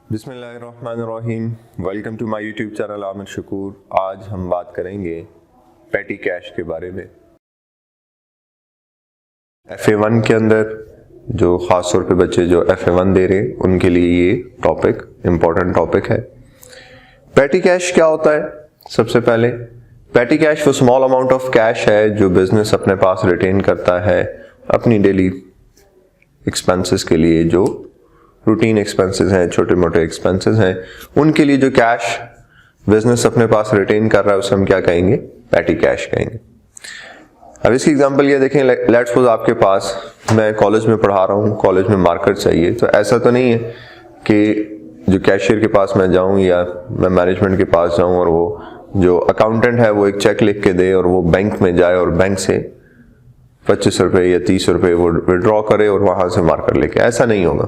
बिस्मिल्लाहिर्रहमानिर्रहीम। Welcome to my YouTube channel Aamir Shakoor. आज हम बात करेंगे पेटी कैश के बारे में। FA1 के अंदर जो ख़ास तौर पे बच्चे जो FA1 दे रहे उनके लिए ये टॉपिक इम्पोर्टेंट टॉपिक है। पेटी कैश क्या होता है? सबसे पहले पेटी कैश वो स्मॉल अमाउंट ऑफ कैश है जो बिजनेस अपने पास रिटेन करता है अपनी डेली एक्सपेंसेस के लिए। जो रूटीन एक्सपेंसेस हैं, छोटे मोटे एक्सपेंसेस हैं, उनके लिए जो कैश बिजनेस अपने पास रिटेन कर रहा है उसे हम क्या कहेंगे? पेटी कैश कहेंगे। अब इसकी एग्जांपल ये देखें, लेट्स सपोज आपके पास, मैं कॉलेज में पढ़ा रहा हूँ, कॉलेज में मार्कर चाहिए। तो ऐसा तो नहीं है कि जो कैशियर के पास मैं जाऊँ या मैं मैनेजमेंट के पास जाऊँ और वो जो अकाउंटेंट है वो एक चेक लिख के दे और वो बैंक में जाए और बैंक से 25 रुपये या 30 रुपये वो विड्रॉ करे और वहाँ से मार्कर लेके। ऐसा नहीं होगा।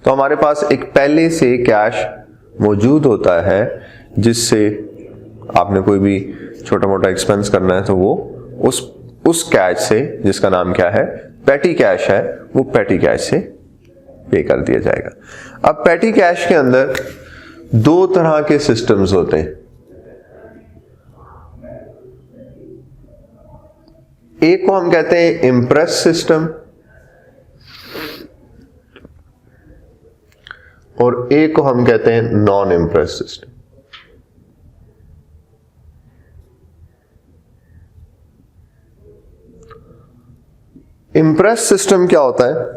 तो हमारे पास एक पहले से कैश मौजूद होता है जिससे आपने कोई भी छोटा मोटा एक्सपेंस करना है तो वो उस कैश से, जिसका नाम क्या है? पेटी कैश है, वो पेटी कैश से पे कर दिया जाएगा। अब पेटी कैश के अंदर दो तरह के सिस्टम्स होते हैं। एक को हम कहते हैं इम्प्रेस सिस्टम और एक को हम कहते हैं non imprest system. Impress system क्या होता है?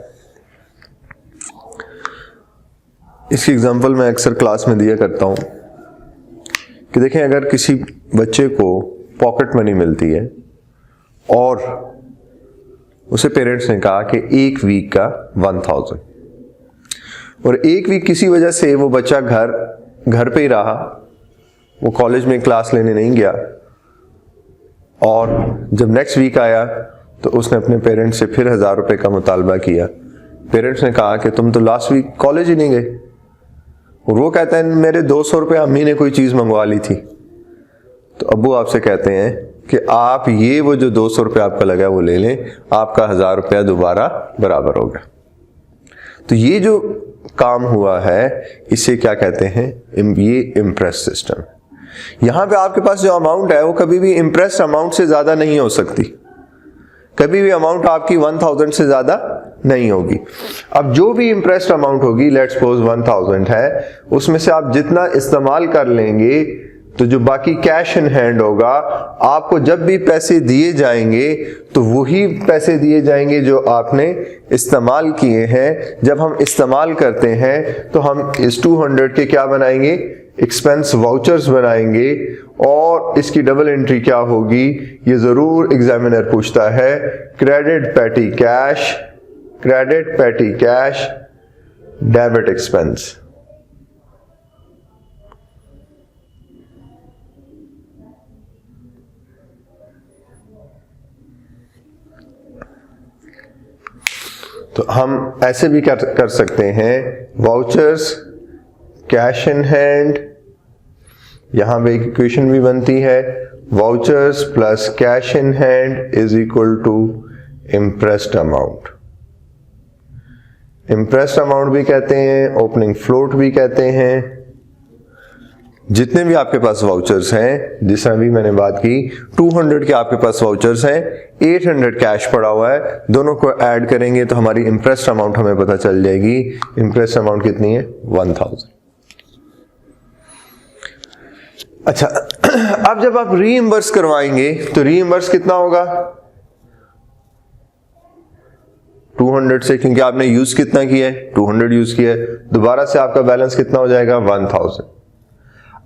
इसकी एग्जांपल मैं अक्सर क्लास में दिया करता हूं कि देखें, अगर किसी बच्चे को पॉकेट मनी मिलती है और उसे पेरेंट्स ने कहा कि एक वीक का 1000, और एक वीक किसी वजह से वो बच्चा घर पे ही रहा, वो कॉलेज में क्लास लेने नहीं गया, और जब नेक्स्ट वीक आया तो उसने अपने पेरेंट्स से फिर 1000 रुपए का मुतालबा किया। पेरेंट्स ने कहा कि तुम तो लास्ट वीक कॉलेज ही नहीं गए, और वो कहता है मेरे 200 रुपये अम्मी ने कोई चीज मंगवा ली थी। तो अब्बू आपसे कहते हैं कि आप ये वो जो 200 रुपये आपका लगा वो ले लें, आपका 1000 रुपया दोबारा बराबर होगा। तो ये जो काम हुआ है इसे क्या कहते हैं? ये इम्प्रेस सिस्टम। यहां पे आपके पास जो अमाउंट है वो कभी भी इम्प्रेस अमाउंट से ज्यादा नहीं हो सकती, कभी भी अमाउंट आपकी 1000 से ज्यादा नहीं होगी। अब जो भी इम्प्रेस्ड अमाउंट होगी, लेट्स सपोज 1000 है, उसमें से आप जितना इस्तेमाल कर लेंगे तो जो बाकी कैश इन हैंड होगा, आपको जब भी पैसे दिए जाएंगे तो वही पैसे दिए जाएंगे जो आपने इस्तेमाल किए हैं। जब हम इस्तेमाल करते हैं तो हम इस 200 के क्या बनाएंगे? एक्सपेंस वाउचर्स बनाएंगे। और इसकी डबल एंट्री क्या होगी? ये जरूर एग्जामिनर पूछता है, credit petty cash, credit petty cash, debit expense. तो हम ऐसे भी कर सकते हैं, वाउचर्स कैश इन हैंड, यहां पे एक इक्वेशन भी बनती है, vouchers plus cash in hand is equal to imprest amount. Imprest amount भी कहते हैं, ओपनिंग फ्लोट भी कहते हैं। जितने भी आपके पास वाउचर्स हैं, जिस तरह भी मैंने बात की, 200 के आपके पास वाउचर्स हैं, 800 कैश पड़ा हुआ है, दोनों को ऐड करेंगे तो हमारी इम्प्रेस्ड अमाउंट हमें पता चल जाएगी। इम्प्रेस्ड अमाउंट कितनी है? 1000। अच्छा, अब जब आप रीइंबर्स करवाएंगे तो रीइंबर्स कितना होगा? 200 से, क्योंकि आपने यूज कितना किया है? 200 यूज किया है। दोबारा से आपका बैलेंस कितना हो जाएगा? 1000।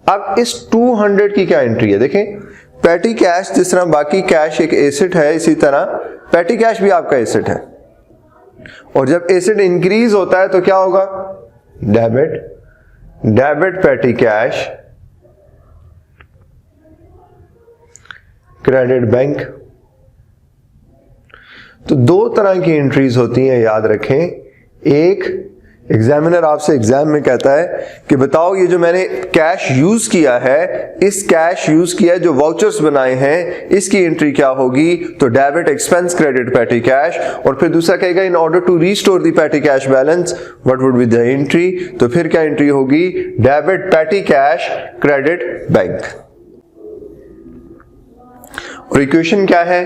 अब इस 200 की क्या एंट्री है? देखें, पेटी कैश जिस तरह बाकी कैश एक एसेट है, इसी तरह पेटी कैश भी आपका एसेट है। और जब एसेट इंक्रीज होता है तो क्या होगा? Debit petty cash, credit bank. तो दो तरह की एंट्रीज होती हैं, याद रखें। एक एग्जामिनर आपसे एग्जाम में कहता है कि बताओ ये जो मैंने कैश यूज किया है, इस कैश यूज किया है जो वाउचर्स बनाए हैं, इसकी एंट्री क्या होगी? तो debit expense credit petty cash. और फिर दूसरा कहेगा in order to restore the petty cash balance what would be the entry? तो फिर क्या एंट्री होगी? Debit petty cash credit bank. और इक्वेशन क्या है?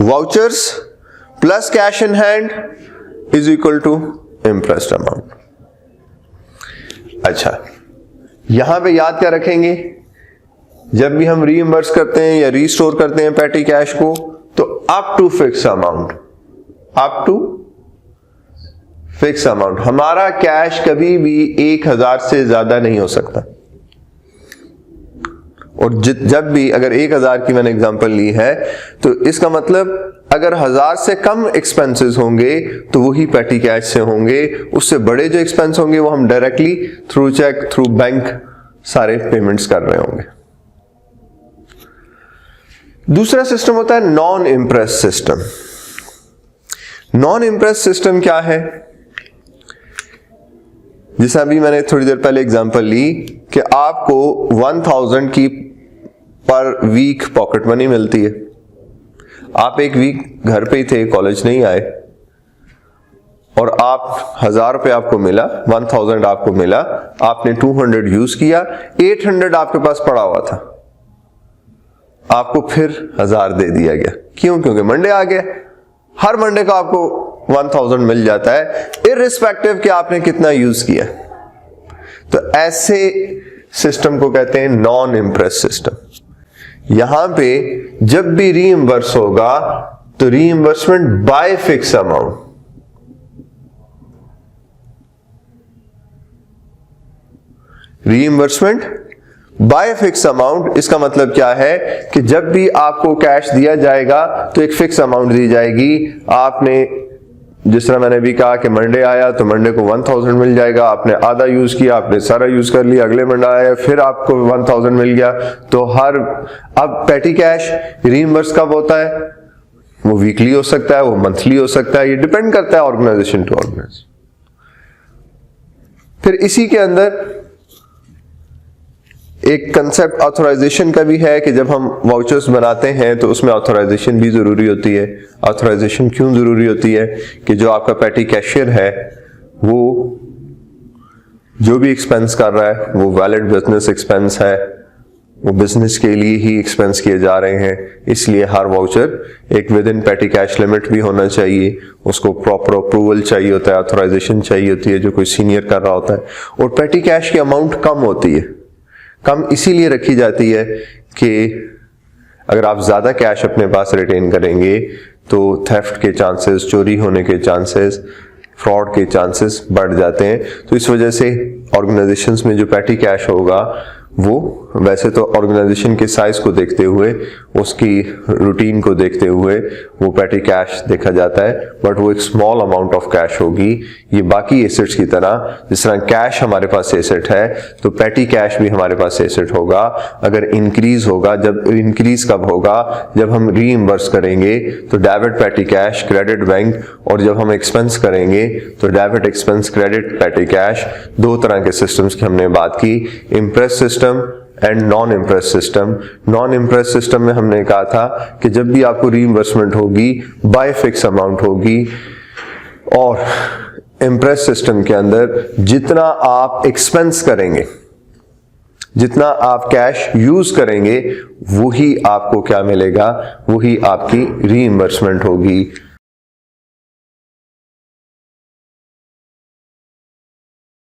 Vouchers plus cash in hand is equal to imprest amount. अच्छा, यहां पे याद क्या रखेंगे? जब भी हम रीइंबर्स करते हैं या रीस्टोर करते हैं पेटी कैश को, तो up to fix amount, up to fix amount. हमारा कैश कभी भी 1000 से ज्यादा नहीं हो सकता। और जब भी अगर 1000 की मैंने एग्जांपल ली है, तो इसका मतलब अगर 1000 से कम एक्सपेंसेस होंगे तो वही पेटी कैश से होंगे। उससे बड़े जो एक्सपेंस होंगे वो हम directly through cheque, through bank सारे पेमेंट्स कर रहे होंगे। दूसरा सिस्टम होता है non imprest system. Non imprest system क्या है? जैसा अभी मैंने थोड़ी देर पहले एग्जांपल ली कि आपको 1000 की पर वीक पॉकेट मनी मिलती है। आप एक वीक घर पे ही थे, कॉलेज नहीं आए, और आप 1000 रुपये आपको मिला, 1000 आपको मिला, आपने 200 यूज किया, 800 आपके पास पड़ा हुआ था, आपको फिर 1000 दे दिया गया। क्यों? क्योंकि मंडे आ गया। हर मंडे का आपको 1000 मिल जाता है इररिस्पेक्टिव कि आपने कितना यूज किया। तो ऐसे सिस्टम को कहते हैं नॉन इम्प्रेस सिस्टम। यहां पे जब भी रीइंबर्स होगा तो reimbursement by fix amount, reimbursement by fix amount. इसका मतलब क्या है कि जब भी आपको कैश दिया जाएगा तो एक फिक्स अमाउंट दी जाएगी। आपने जिस तरह मैंने भी कहा कि मंडे आया तो मंडे को 1000 मिल जाएगा, आपने आधा यूज किया, आपने सारा यूज कर लिया, अगले मंडे आया फिर आपको 1000 मिल गया। तो अब पेटी कैश रीइंबर्स कब होता है? वो वीकली हो सकता है, वो मंथली हो सकता है, ये डिपेंड करता है ऑर्गेनाइजेशन टू ऑर्गेनाइजेशन। फिर इसी के अंदर एक कंसेप्ट ऑथराइजेशन का भी है कि जब हम वाउचर्स बनाते हैं तो उसमें ऑथराइजेशन भी जरूरी होती है। ऑथराइजेशन क्यों जरूरी होती है? कि जो आपका पेटी कैशियर है वो जो भी एक्सपेंस कर रहा है वो वैलिड बिजनेस एक्सपेंस है, वो बिजनेस के लिए ही एक्सपेंस किए जा रहे हैं। इसलिए हर वाउचर एक विद इन पेटी कैश लिमिट भी होना चाहिए, उसको प्रॉपर अप्रूवल चाहिए होता है, ऑथराइजेशन चाहिए होती है जो कोई सीनियर कर रहा होता है। और पेटी कैश की अमाउंट कम होती है। कम इसीलिए रखी जाती है कि अगर आप ज्यादा कैश अपने पास रिटेन करेंगे तो थेफ्ट के चांसेस, चोरी होने के चांसेस, फ्रॉड के चांसेस बढ़ जाते हैं। तो इस वजह से ऑर्गेनाइजेशंस में जो पेटी कैश होगा वो वैसे तो ऑर्गेनाइजेशन के साइज को देखते हुए, उसकी रूटीन को देखते हुए वो पेटी कैश देखा जाता है, बट वो एक स्मॉल अमाउंट ऑफ कैश होगी। ये बाकी एसेट्स की तरह, जिस तरह कैश हमारे पास एसेट है तो पेटी कैश भी हमारे पास एसेट होगा। अगर इंक्रीज होगा, जब इंक्रीज कब होगा? जब हम रीइंबर्स करेंगे तो debit petty cash credit bank, और जब हम एक्सपेंस करेंगे तो debit expense credit petty cash. दो तरह के सिस्टम्स की हमने बात की, impress system and non imprest system. Non imprest system में हमने कहा था कि जब भी आपको रीइंबर्समेंट होगी बाय फिक्स अमाउंट होगी, और इम्प्रेस सिस्टम के अंदर जितना आप एक्सपेंस करेंगे, जितना आप कैश यूज करेंगे, वही आपको क्या मिलेगा? वही आपकी रीइंबर्समेंट होगी।